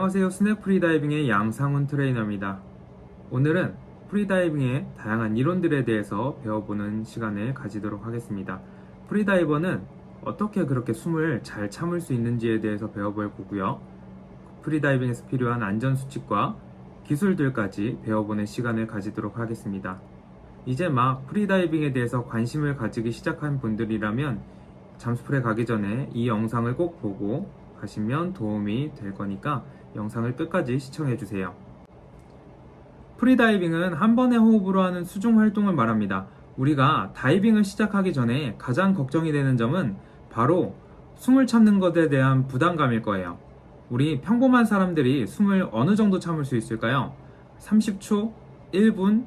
안녕하세요. 스냅 프리다이빙의 양상훈 트레이너입니다. 오늘은 프리다이빙의 다양한 이론들에 대해서 배워보는 시간을 가지도록 하겠습니다. 프리다이버는 어떻게 그렇게 숨을 잘 참을 수 있는지에 대해서 배워볼 거고요. 프리다이빙에서 필요한 안전수칙과 기술들까지 배워보는 시간을 가지도록 하겠습니다. 이제 막 프리다이빙에 대해서 관심을 가지기 시작한 분들이라면 잠수풀에 가기 전에 이 영상을 꼭 보고 가시면 도움이 될 거니까 영상을 끝까지 시청해주세요. 프리다이빙은 한 번의 호흡으로 하는 수중 활동을 말합니다. 우리가 다이빙을 시작하기 전에 가장 걱정이 되는 점은 바로 숨을 참는 것에 대한 부담감일 거예요. 우리 평범한 사람들이 숨을 어느 정도 참을 수 있을까요? 30초, 1분,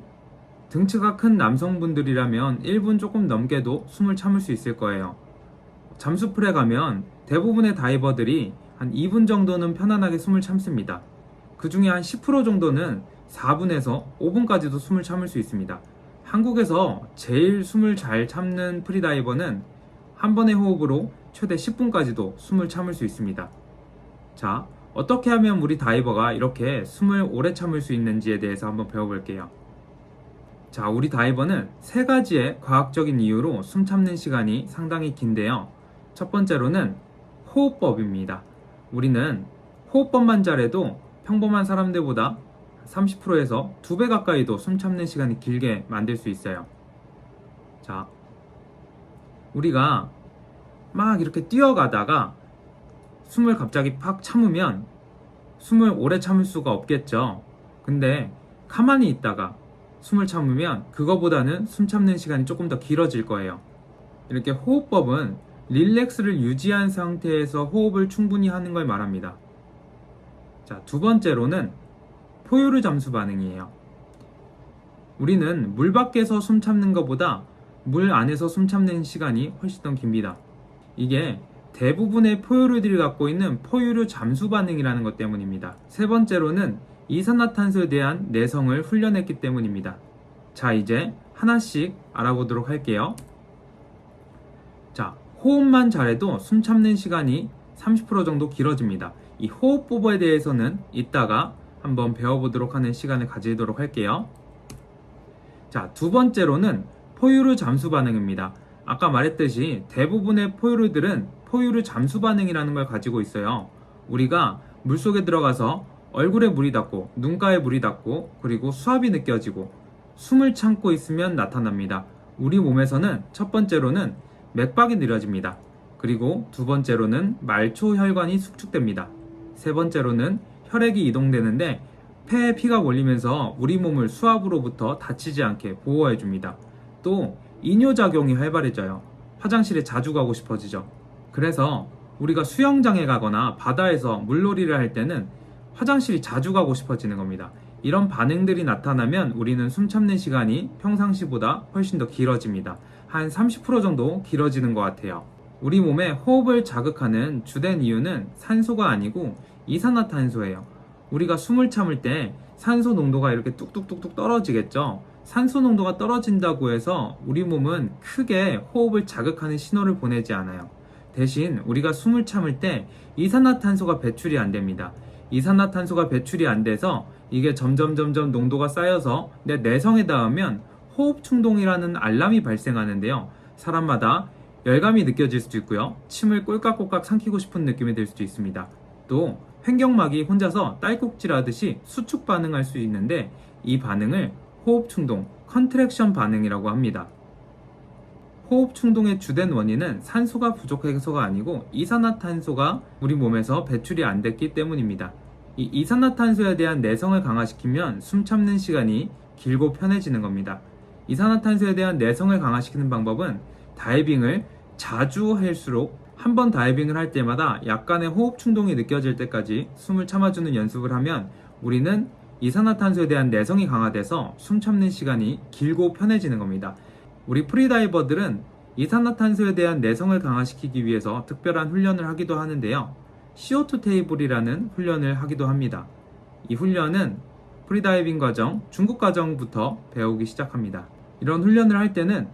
등치가 큰 남성분들이라면 1분 조금 넘게도 숨을 참을 수 있을 거예요. 잠수풀에 가면 대부분의 다이버들이 한 2분 정도는 편안하게 숨을 참습니다. 그 중에 한 10% 정도는 4분에서 5분까지도 숨을 참을 수 있습니다. 한국에서 제일 숨을 잘 참는 프리다이버는 한 번의 호흡으로 최대 10분까지도 숨을 참을 수 있습니다. 자, 어떻게 하면 우리 다이버가 이렇게 숨을 오래 참을 수 있는지에 대해서 한번 배워볼게요. 자, 우리 다이버는 세 가지의 과학적인 이유로 숨 참는 시간이 상당히 긴데요. 첫 번째로는 호흡법입니다. 우리는 호흡법만 잘해도 평범한 사람들보다 30%에서 2배 가까이도 숨 참는 시간이 길게 만들 수 있어요. 자, 우리가 막 이렇게 뛰어가다가 숨을 갑자기 팍 참으면 숨을 오래 참을 수가 없겠죠. 근데 가만히 있다가 숨을 참으면 그거보다는 숨 참는 시간이 조금 더 길어질 거예요. 이렇게 호흡법은 릴렉스를 유지한 상태에서 호흡을 충분히 하는 걸 말합니다. 자, 두 번째로는 포유류 잠수 반응이에요. 우리는 물 밖에서 숨 참는 것보다 물 안에서 숨 참는 시간이 훨씬 더 깁니다. 이게 대부분의 포유류들이 갖고 있는 포유류 잠수 반응이라는 것 때문입니다. 세 번째로는 이산화탄소에 대한 내성을 훈련했기 때문입니다. 자, 이제 하나씩 알아보도록 할게요. 자, 호흡만 잘해도 숨 참는 시간이 30% 정도 길어집니다. 이 호흡법에 대해서는 이따가 한번 배워보도록 하는 시간을 가지도록 할게요. 자, 두 번째로는 포유류 잠수 반응입니다. 아까 말했듯이 대부분의 포유류들은 포유류 잠수 반응이라는 걸 가지고 있어요. 우리가 물속에 들어가서 얼굴에 물이 닿고 눈가에 물이 닿고 그리고 수압이 느껴지고 숨을 참고 있으면 나타납니다. 우리 몸에서는 첫 번째로는 맥박이 느려집니다. 그리고 두 번째로는 말초혈관이 수축됩니다. 세 번째로는 혈액이 이동되는데 폐에 피가 몰리면서 우리 몸을 수압으로부터 다치지 않게 보호해줍니다. 또 이뇨작용이 활발해져요. 화장실에 자주 가고 싶어지죠. 그래서 우리가 수영장에 가거나 바다에서 물놀이를 할 때는 화장실이 자주 가고 싶어지는 겁니다. 이런 반응들이 나타나면 우리는 숨 참는 시간이 평상시보다 훨씬 더 길어집니다. 한 30% 정도 길어지는 것 같아요. 우리 몸에 호흡을 자극하는 주된 이유는 산소가 아니고 이산화탄소예요. 우리가 숨을 참을 때 산소 농도가 이렇게 뚝뚝뚝뚝 떨어지겠죠. 산소 농도가 떨어진다고 해서 우리 몸은 크게 호흡을 자극하는 신호를 보내지 않아요. 대신 우리가 숨을 참을 때 이산화탄소가 배출이 안 됩니다. 이산화탄소가 배출이 안 돼서 이게 점점 농도가 쌓여서 내 내성에 닿으면 호흡 충동이라는 알람이 발생하는데요. 사람마다 열감이 느껴질 수도 있고요. 침을 꼴깍꼴깍 삼키고 싶은 느낌이 들 수도 있습니다. 또 횡격막이 혼자서 딸꾹질하듯이 수축 반응할 수 있는데 이 반응을 호흡 충동, 컨트랙션 반응이라고 합니다. 호흡 충동의 주된 원인은 산소가 부족해서가 아니고 이산화탄소가 우리 몸에서 배출이 안 됐기 때문입니다. 이 이산화탄소에 대한 내성을 강화시키면 숨 참는 시간이 길고 편해지는 겁니다. 이산화탄소에 대한 내성을 강화시키는 방법은 다이빙을 자주 할수록 한 번 다이빙을 할 때마다 약간의 호흡 충동이 느껴질 때까지 숨을 참아주는 연습을 하면 우리는 이산화탄소에 대한 내성이 강화돼서 숨 참는 시간이 길고 편해지는 겁니다. 우리 프리다이버들은 이산화탄소에 대한 내성을 강화시키기 위해서 특별한 훈련을 하기도 하는데요. CO2 테이블이라는 훈련을 하기도 합니다. 이 훈련은 프리다이빙 과정, 중급 과정부터 배우기 시작합니다. 이런 훈련을 할 때는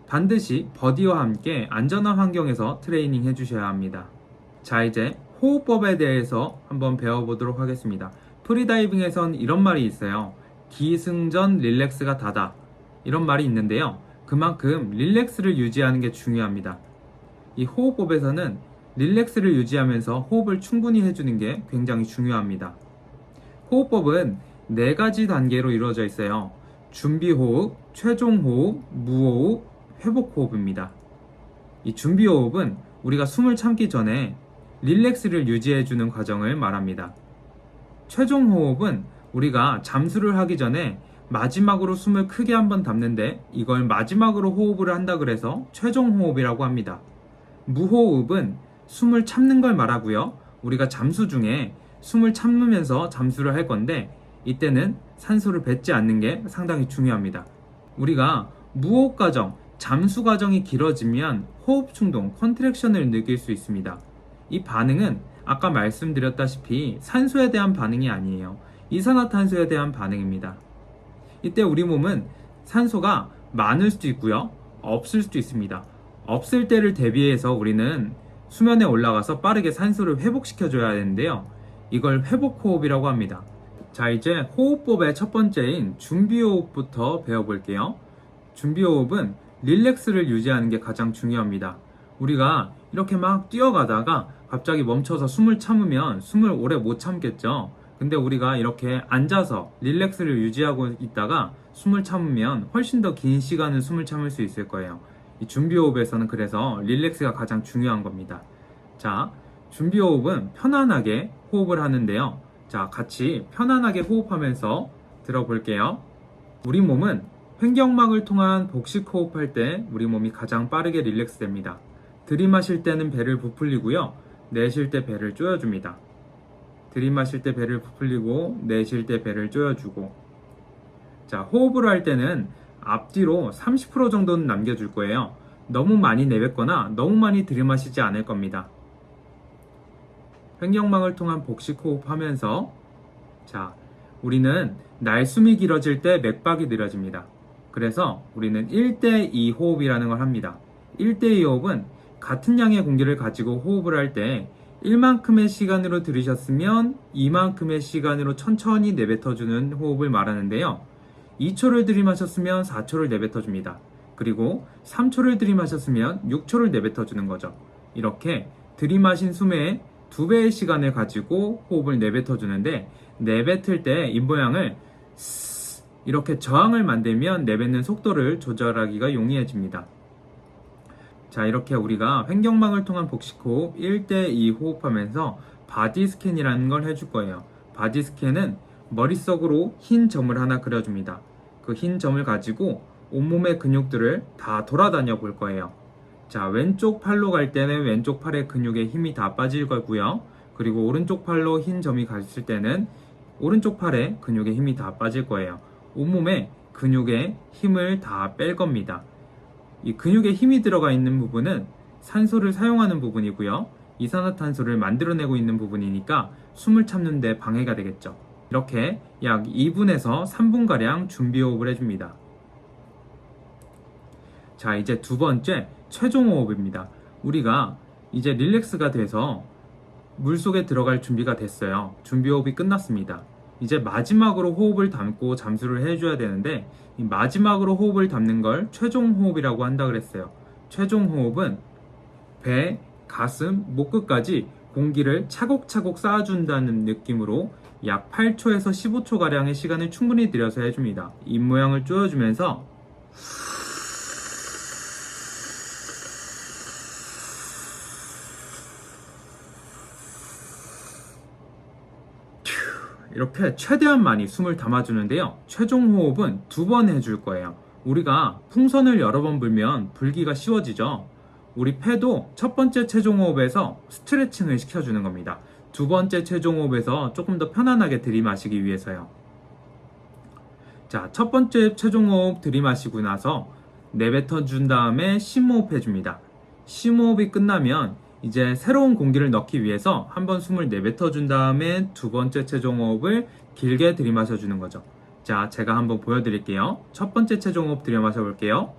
반드시 버디와 함께 안전한 환경에서 트레이닝 해주셔야 합니다. 자, 이제 호흡법에 대해서 한번 배워보도록 하겠습니다. 프리다이빙에선 이런 말이 있어요. 기승전 릴렉스가 다다. 이런 말이 있는데요. 그만큼 릴렉스를 유지하는 게 중요합니다. 이 호흡법에서는 릴렉스를 유지하면서 호흡을 충분히 해주는 게 굉장히 중요합니다. 호흡법은 4가지 단계로 이루어져 있어요. 준비호흡, 최종호흡, 무호흡, 회복호흡입니다. 이 준비호흡은 우리가 숨을 참기 전에 릴렉스를 유지해주는 과정을 말합니다. 최종호흡은 우리가 잠수를 하기 전에 마지막으로 숨을 크게 한번 담는데 이걸 마지막으로 호흡을 한다 그래서 최종호흡이라고 합니다. 무호흡은 숨을 참는 걸 말하고요. 우리가 잠수 중에 숨을 참으면서 잠수를 할 건데 이때는 산소를 뱉지 않는 게 상당히 중요합니다. 우리가 무호흡 과정, 잠수 과정이 길어지면 호흡 충동, 컨트랙션을 느낄 수 있습니다. 이 반응은 아까 말씀드렸다시피 산소에 대한 반응이 아니에요. 이산화탄소에 대한 반응입니다. 이때 우리 몸은 산소가 많을 수도 있고요. 없을 수도 있습니다. 없을 때를 대비해서 우리는 수면에 올라가서 빠르게 산소를 회복시켜줘야 되는데요. 이걸 회복호흡이라고 합니다. 자, 이제 호흡법의 첫 번째인 준비호흡부터 배워볼게요. 준비호흡은 릴렉스를 유지하는 게 가장 중요합니다. 우리가 이렇게 막 뛰어가다가 갑자기 멈춰서 숨을 참으면 숨을 오래 못 참겠죠. 근데 우리가 이렇게 앉아서 릴렉스를 유지하고 있다가 숨을 참으면 훨씬 더 긴 시간을 숨을 참을 수 있을 거예요. 이 준비호흡에서는 그래서 릴렉스가 가장 중요한 겁니다. 자, 준비호흡은 편안하게 호흡을 하는데요. 자, 같이 편안하게 호흡하면서 들어볼게요. 우리 몸은 횡격막을 통한 복식 호흡할 때 우리 몸이 가장 빠르게 릴렉스 됩니다. 들이마실 때는 배를 부풀리고요. 내쉴 때 배를 조여줍니다. 들이마실 때 배를 부풀리고 내쉴 때 배를 조여주고. 자, 호흡을 할 때는 앞뒤로 30% 정도는 남겨줄 거예요. 너무 많이 내뱉거나 너무 많이 들이마시지 않을 겁니다. 횡격막을 통한 복식 호흡하면서 자, 우리는 날숨이 길어질 때 맥박이 느려집니다. 그래서 우리는 1대2 호흡이라는 걸 합니다. 1대2 호흡은 같은 양의 공기를 가지고 호흡을 할 때 1만큼의 시간으로 들이셨으면 2만큼의 시간으로 천천히 내뱉어주는 호흡을 말하는데요. 2초를 들이마셨으면 4초를 내뱉어줍니다. 그리고 3초를 들이마셨으면 6초를 내뱉어주는 거죠. 이렇게 들이마신 숨의 2배의 시간을 가지고 호흡을 내뱉어주는데 내뱉을 때 입모양을 이렇게 저항을 만들면 내뱉는 속도를 조절하기가 용이해집니다. 자, 이렇게 우리가 횡격막을 통한 복식호흡 1대2 호흡하면서 바디 스캔이라는 걸 해줄 거예요. 바디 스캔은 머릿속으로 흰 점을 하나 그려줍니다. 그 흰 점을 가지고 온몸의 근육들을 다 돌아다녀 볼 거예요. 자, 왼쪽 팔로 갈 때는 왼쪽 팔의 근육에 힘이 다 빠질 거고요. 그리고 오른쪽 팔로 흰 점이 갔을 때는 오른쪽 팔의 근육에 힘이 다 빠질 거예요. 온몸에 근육에 힘을 다 뺄 겁니다. 이 근육에 힘이 들어가 있는 부분은 산소를 사용하는 부분이고요. 이산화탄소를 만들어내고 있는 부분이니까 숨을 참는 데 방해가 되겠죠. 이렇게 약 2분에서 3분가량 준비호흡을 해줍니다. 자, 이제 두 번째 최종호흡입니다. 우리가 이제 릴렉스가 돼서 물속에 들어갈 준비가 됐어요. 준비호흡이 끝났습니다. 이제 마지막으로 호흡을 담고 잠수를 해줘야 되는데 이 마지막으로 호흡을 담는 걸 최종호흡이라고 한다 그랬어요. 최종호흡은 배, 가슴, 목 끝까지 공기를 차곡차곡 쌓아준다는 느낌으로 약 8초에서 15초가량의 시간을 충분히 들여서 해줍니다. 입모양을 조여주면서 이렇게 최대한 많이 숨을 담아주는데요. 최종 호흡은 2번 해줄 거예요. 우리가 풍선을 여러 번 불면 불기가 쉬워지죠. 우리 폐도 첫 번째 최종 호흡에서 스트레칭을 시켜주는 겁니다. 두 번째 최종 호흡에서 조금 더 편안하게 들이마시기 위해서요. 자, 첫 번째 최종 호흡 들이마시고 나서 내뱉어 준 다음에 심호흡 해줍니다. 심호흡이 끝나면 이제 새로운 공기를 넣기 위해서 한번 숨을 내뱉어 준 다음에 두 번째 최종 호흡을 길게 들이마셔 주는 거죠. 자, 제가 한번 보여드릴게요. 첫 번째 최종 호흡 들이마셔 볼게요.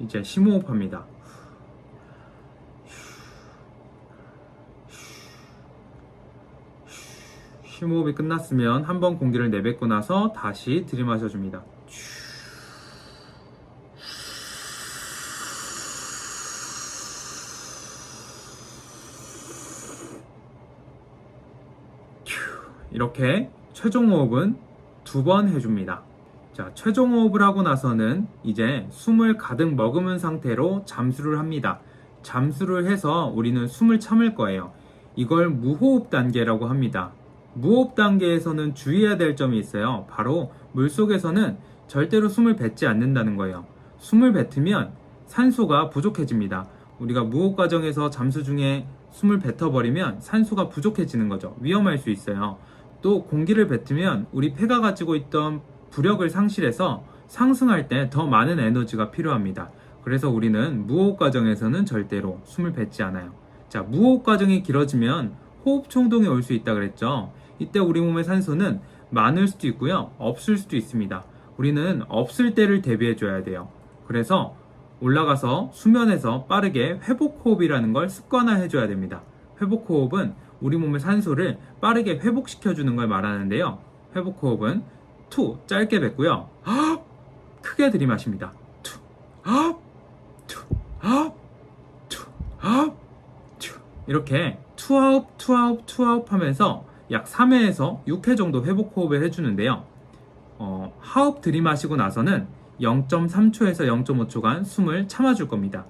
이제 심호흡합니다. 심호흡이 끝났으면 한번 공기를 내뱉고 나서 다시 들이마셔줍니다. 이렇게 최종 호흡은 2번 해줍니다. 자, 최종 호흡을 하고 나서는 이제 숨을 가득 머금은 상태로 잠수를 합니다. 잠수를 해서 우리는 숨을 참을 거예요. 이걸 무호흡 단계라고 합니다. 무호흡 단계에서는 주의해야 될 점이 있어요. 바로 물속에서는 절대로 숨을 뱉지 않는다는 거예요. 숨을 뱉으면 산소가 부족해집니다. 우리가 무호흡 과정에서 잠수 중에 숨을 뱉어버리면 산소가 부족해지는 거죠. 위험할 수 있어요. 또 공기를 뱉으면 우리 폐가 가지고 있던 부력을 상실해서 상승할 때 더 많은 에너지가 필요합니다. 그래서 우리는 무호흡 과정에서는 절대로 숨을 뱉지 않아요. 자, 무호흡 과정이 길어지면 호흡 충동이 올 수 있다 그랬죠. 이때 우리 몸의 산소는 많을 수도 있고요, 없을 수도 있습니다. 우리는 없을 때를 대비해 줘야 돼요. 그래서 올라가서 수면에서 빠르게 회복 호흡이라는 걸 습관화해 줘야 됩니다. 회복 호흡은 우리 몸의 산소를 빠르게 회복시켜 주는 걸 말하는데요. 회복 호흡은 투 짧게 뱉고요, 크게 들이마십니다. 투 이렇게 투아웃 투아웃 투아웃 하면서 약 3회에서 6회 정도 회복 호흡을 해주는데요. 하흡 들이마시고 나서는 0.3초에서 0.5초간 숨을 참아줄 겁니다.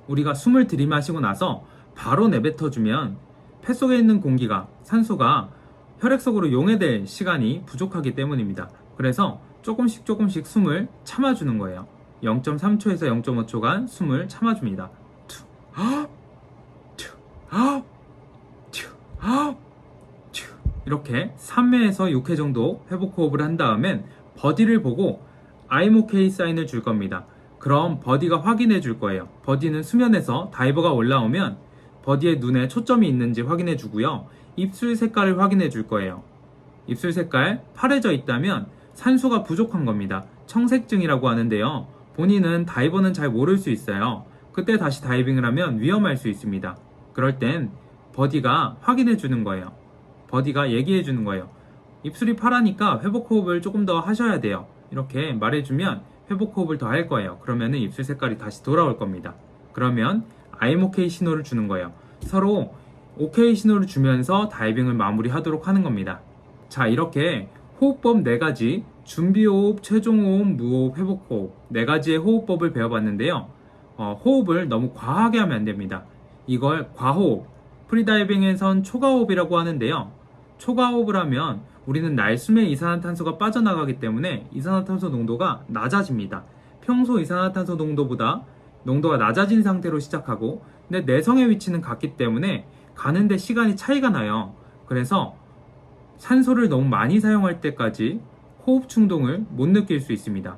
우리가 숨을 들이마시고 나서 바로 내뱉어주면 폐 속에 있는 공기가, 산소가 혈액 속으로 용해될 시간이 부족하기 때문입니다. 그래서 조금씩 숨을 참아주는 거예요. 0.3초에서 0.5초간 숨을 참아줍니다. 이렇게 3회에서 6회 정도 회복 호흡을 한 다음엔 버디를 보고 I'm OK 사인을 줄 겁니다. 그럼 버디가 확인해 줄 거예요. 버디는 수면에서 다이버가 올라오면 버디의 눈에 초점이 있는지 확인해 주고요, 입술 색깔을 확인해 줄 거예요. 입술 색깔 파래져 있다면 산소가 부족한 겁니다. 청색증이라고 하는데요. 본인은 다이버는 잘 모를 수 있어요. 그때 다시 다이빙을 하면 위험할 수 있습니다. 그럴 땐 버디가 확인해 주는 거예요. 버디가 얘기해 주는 거예요. 입술이 파라니까 회복 호흡을 조금 더 하셔야 돼요. 이렇게 말해주면 회복 호흡을 더 할 거예요. 그러면 입술 색깔이 다시 돌아올 겁니다. 그러면 I'm OK 신호를 주는 거예요. 서로 OK 신호를 주면서 다이빙을 마무리하도록 하는 겁니다. 자, 이렇게 호흡법 4가지, 준비호흡, 최종호흡, 무호흡, 회복호흡 4가지의 호흡법을 배워봤는데요. 호흡을 너무 과하게 하면 안 됩니다. 이걸 과호흡, 프리다이빙에선 초과호흡이라고 하는데요. 초과호흡을 하면 우리는 날숨에 이산화탄소가 빠져나가기 때문에 이산화탄소 농도가 낮아집니다. 평소 이산화탄소 농도보다 농도가 낮아진 상태로 시작하고, 근데 내성의 위치는 같기 때문에 가는데 시간이 차이가 나요. 그래서 산소를 너무 많이 사용할 때까지 호흡 충동을 못 느낄 수 있습니다.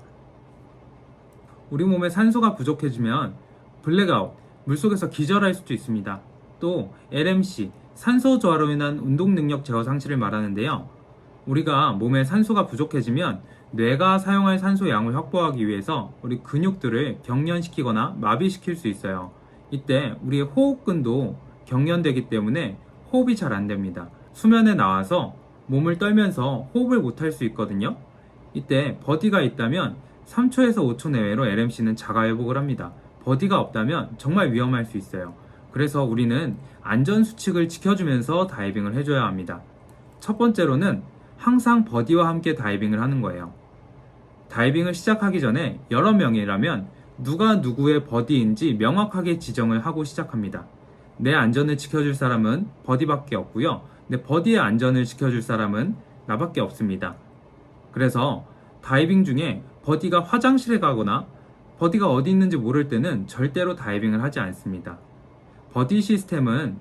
우리 몸에 산소가 부족해지면 블랙아웃, 물속에서 기절할 수도 있습니다. 또 LMC, 산소 저하로 인한 운동 능력 제어 상실을 말하는데요. 우리가 몸에 산소가 부족해지면 뇌가 사용할 산소 양을 확보하기 위해서 우리 근육들을 경련시키거나 마비시킬 수 있어요. 이때 우리의 호흡근도 경련되기 때문에 호흡이 잘 안 됩니다. 수면에 나와서 몸을 떨면서 호흡을 못할 수 있거든요. 이때 버디가 있다면 3초에서 5초 내외로 LMC는 자가 회복을 합니다. 버디가 없다면 정말 위험할 수 있어요. 그래서 우리는 안전수칙을 지켜주면서 다이빙을 해줘야 합니다. 첫 번째로는 항상 버디와 함께 다이빙을 하는 거예요. 다이빙을 시작하기 전에 여러 명이라면 누가 누구의 버디인지 명확하게 지정을 하고 시작합니다. 내 안전을 지켜줄 사람은 버디밖에 없고요, 내 버디의 안전을 지켜줄 사람은 나밖에 없습니다. 그래서 다이빙 중에 버디가 화장실에 가거나 버디가 어디 있는지 모를 때는 절대로 다이빙을 하지 않습니다. 버디 시스템은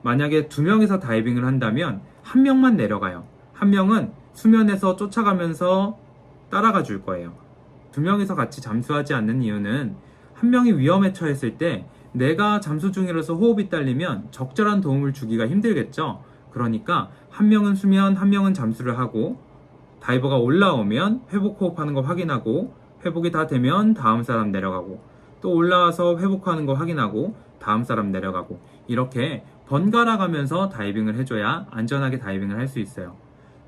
만약에 2명이서 다이빙을 한다면 1명만 내려가요. 1명은 수면에서 쫓아가면서 따라가 줄 거예요. 2명이서 같이 잠수하지 않는 이유는 1명이 위험에 처했을 때 내가 잠수 중이라서 호흡이 딸리면 적절한 도움을 주기가 힘들겠죠. 그러니까 1명은 수면, 1명은 잠수를 하고 다이버가 올라오면 회복 호흡하는 거 확인하고 회복이 다 되면 다음 사람 내려가고, 또 올라와서 회복하는 거 확인하고 다음 사람 내려가고, 이렇게 번갈아 가면서 다이빙을 해줘야 안전하게 다이빙을 할 수 있어요.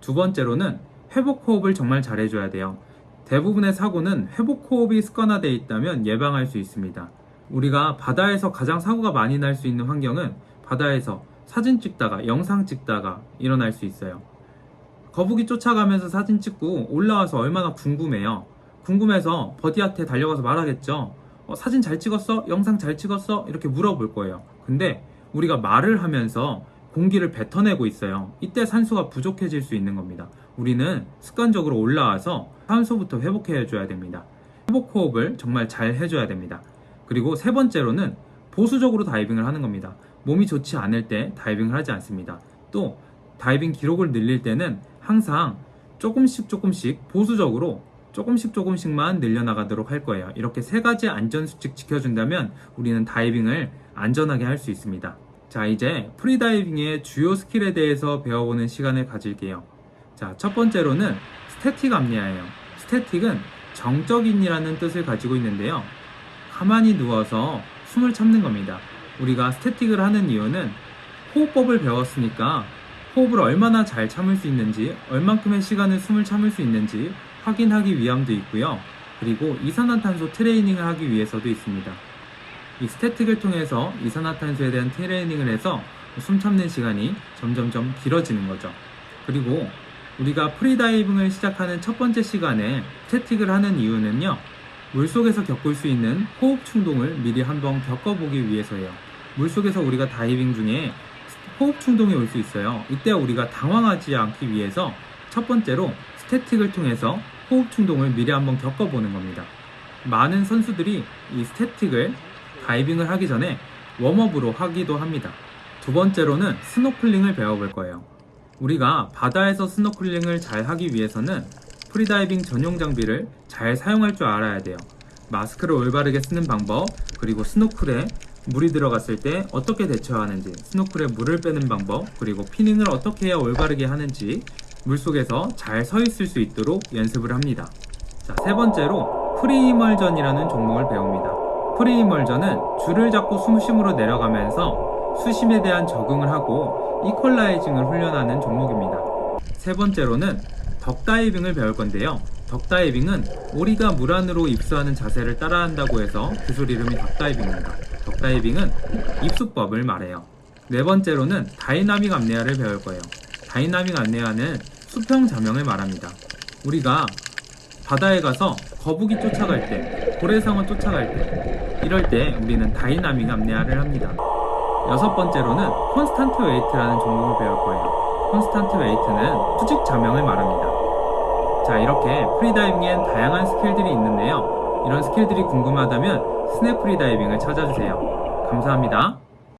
두 번째로는 회복 호흡을 정말 잘 해줘야 돼요. 대부분의 사고는 회복 호흡이 습관화되어 있다면 예방할 수 있습니다. 우리가 바다에서 가장 사고가 많이 날 수 있는 환경은 바다에서 사진 찍다가 영상 찍다가 일어날 수 있어요. 거북이 쫓아가면서 사진 찍고 올라와서 얼마나 궁금해요. 궁금해서 버디한테 달려가서 말하겠죠. 사진 잘 찍었어? 영상 잘 찍었어? 이렇게 물어볼 거예요. 근데 우리가 말을 하면서 공기를 뱉어내고 있어요. 이때 산소가 부족해질 수 있는 겁니다. 우리는 습관적으로 올라와서 산소부터 회복해줘야 됩니다. 회복 호흡을 정말 잘 해줘야 됩니다. 그리고 세 번째로는 보수적으로 다이빙을 하는 겁니다. 몸이 좋지 않을 때 다이빙을 하지 않습니다. 또 다이빙 기록을 늘릴 때는 항상 조금씩 보수적으로 조금씩만 늘려나가도록 할 거예요. 이렇게 세 가지 안전수칙 지켜준다면 우리는 다이빙을 안전하게 할 수 있습니다. 자, 이제 프리다이빙의 주요 스킬에 대해서 배워보는 시간을 가질게요. 자, 첫 번째로는 스태틱 apnea예요. 스태틱은 정적인이라는 뜻을 가지고 있는데요. 가만히 누워서 숨을 참는 겁니다. 우리가 스태틱을 하는 이유는 호흡법을 배웠으니까 호흡을 얼마나 잘 참을 수 있는지, 얼만큼의 시간을 숨을 참을 수 있는지 확인하기 위함도 있고요. 그리고 이산화탄소 트레이닝을 하기 위해서도 있습니다. 이 스태틱을 통해서 이산화탄소에 대한 트레이닝을 해서 숨 참는 시간이 점점점 길어지는 거죠. 그리고 우리가 프리다이빙을 시작하는 첫 번째 시간에 스태틱을 하는 이유는요, 물속에서 겪을 수 있는 호흡 충동을 미리 한번 겪어보기 위해서예요. 물속에서 우리가 다이빙 중에 호흡 충동이 올 수 있어요. 이때 우리가 당황하지 않기 위해서 첫 번째로 스태틱을 통해서 호흡 충동을 미리 한번 겪어보는 겁니다. 많은 선수들이 이 스태틱을 다이빙을 하기 전에 웜업으로 하기도 합니다. 두 번째로는 스노클링을 배워볼 거예요. 우리가 바다에서 스노클링을 잘 하기 위해서는 프리다이빙 전용 장비를 잘 사용할 줄 알아야 돼요. 마스크를 올바르게 쓰는 방법, 그리고 스노클에 물이 들어갔을 때 어떻게 대처하는지, 스노클에 물을 빼는 방법, 그리고 피닝을 어떻게 해야 올바르게 하는지 물속에서 잘 서 있을 수 있도록 연습을 합니다. 자, 세 번째로 프리이멀전이라는 종목을 배웁니다. 프리이멀전은 줄을 잡고 숨쉬므로 내려가면서 수심에 대한 적응을 하고 이퀄라이징을 훈련하는 종목입니다. 세 번째로는 덕다이빙을 배울 건데요. 덕다이빙은 오리가 물 안으로 입수하는 자세를 따라한다고 해서 기술 이름이 덕다이빙입니다. 덕다이빙은 입수법을 말해요. 네 번째로는 다이나믹 apnea를 배울 거예요. 다이나믹 apnea는 수평 자명을 말합니다. 우리가 바다에 가서 거북이 쫓아갈 때, 고래상어 쫓아갈 때, 이럴 때 우리는 다이나믹 apnea를 합니다. 여섯 번째로는 콘스탄트 웨이트라는 종목을 배울 거예요. 콘스탄트 웨이트는 수직 자명을 말합니다. 자, 이렇게 프리다이빙엔 다양한 스킬들이 있는데요. 이런 스킬들이 궁금하다면 스냅 프리다이빙을 찾아주세요. 감사합니다.